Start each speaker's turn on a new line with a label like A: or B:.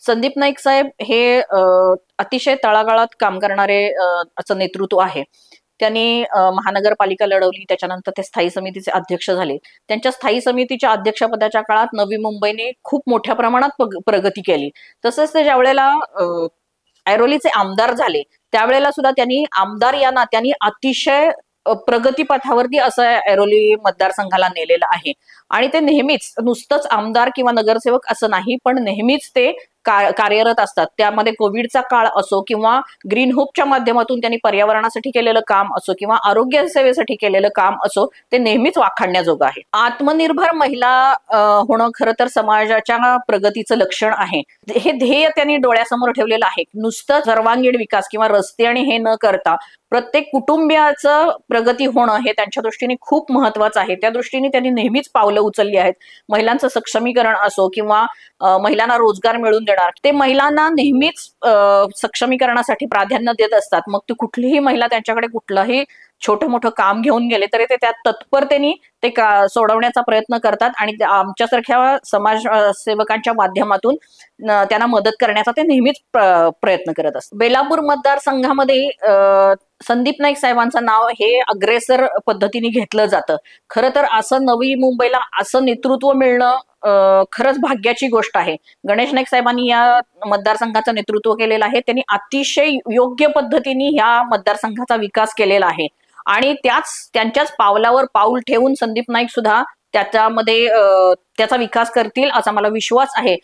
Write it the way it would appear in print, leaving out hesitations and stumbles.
A: संदीप नाईक साहेब हे अतिशय तळागाळात काम करणारे असं नेतृत्व आहे. त्यांनी महानगरपालिका लढवली, त्याच्यानंतर ते स्थायी समितीचे अध्यक्ष झाले. त्यांच्या स्थायी समितीच्या अध्यक्षपदाच्या काळात नवी मुंबईने खूप मोठ्या प्रमाणात प्रगती केली. तसंच ते ज्यावेळेला ऐरोलीचे आमदार झाले त्यावेळेला सुद्धा त्यांनी आमदार या नात्याने अतिशय प्रगतीपथावरती असं ऐरोली मतदारसंघाला नेलेलं आहे. आणि ते नेहमीच नुसतंच आमदार किंवा नगरसेवक असं नाही, पण नेहमीच ते कार्यरत असतात. त्यामध्ये कोविडचा काळ असो किंवा ग्रीन होपच्या माध्यमातून त्यांनी पर्यावरणासाठी केलेलं काम असो किंवा आरोग्य सेवेसाठी केलेलं काम असो, ते नेहमीच वाखाणण्याजोगं आहे. आत्मनिर्भर महिला होणं खरं तर समाजाच्या प्रगतीचं लक्षण आहे. हे ध्येय त्यांनी डोळ्यासमोर ठेवलेलं आहे. नुसतं सर्वांगीण विकास किंवा रस्ते आणि हे न करता प्रत्येक कुटुंबियाचं प्रगती होणं हे त्यांच्या दृष्टीने खूप महत्वाचं आहे. त्या दृष्टीने त्यांनी नेहमीच पावलं उचलली आहेत. महिलांचं सक्षमीकरण असो किंवा महिलांना रोजगार मिळवून देणार, ते महिलांना नेहमीच सक्षमीकरणासाठी प्राधान्य देत असतात. मग ती कुठलीही महिला त्यांच्याकडे कुठलंही छोटं मोठं काम घेऊन गेले तरी ते त्यात तत्परतेने ते सोडवण्याचा प्रयत्न करतात आणि आमच्यासारख्या समाजसेवकांच्या माध्यमातून त्यांना मदत करण्याचा ते नेहमीच प्रयत्न करत असतात. बेलापूर मतदारसंघामध्ये संदीप नाईक साहेबांचं नाव हे अग्रेसर पद्धतीने घेतलं जातं. खरं तर असं नवी मुंबईला असं नेतृत्व मिळणं खरंच भाग्याची गोष्ट आहे. गणेश नाईक साहेबांनी या मतदारसंघाचं नेतृत्व केलेलं आहे. त्यांनी अतिशय योग्य पद्धतीने या मतदारसंघाचा विकास केलेला आहे आणि त्यांच्याच पावलावर पाऊल ठेवून संदीप नाईक सुद्धा त्याच्यामध्ये त्याचा विकास करतील असा मला विश्वास आहे.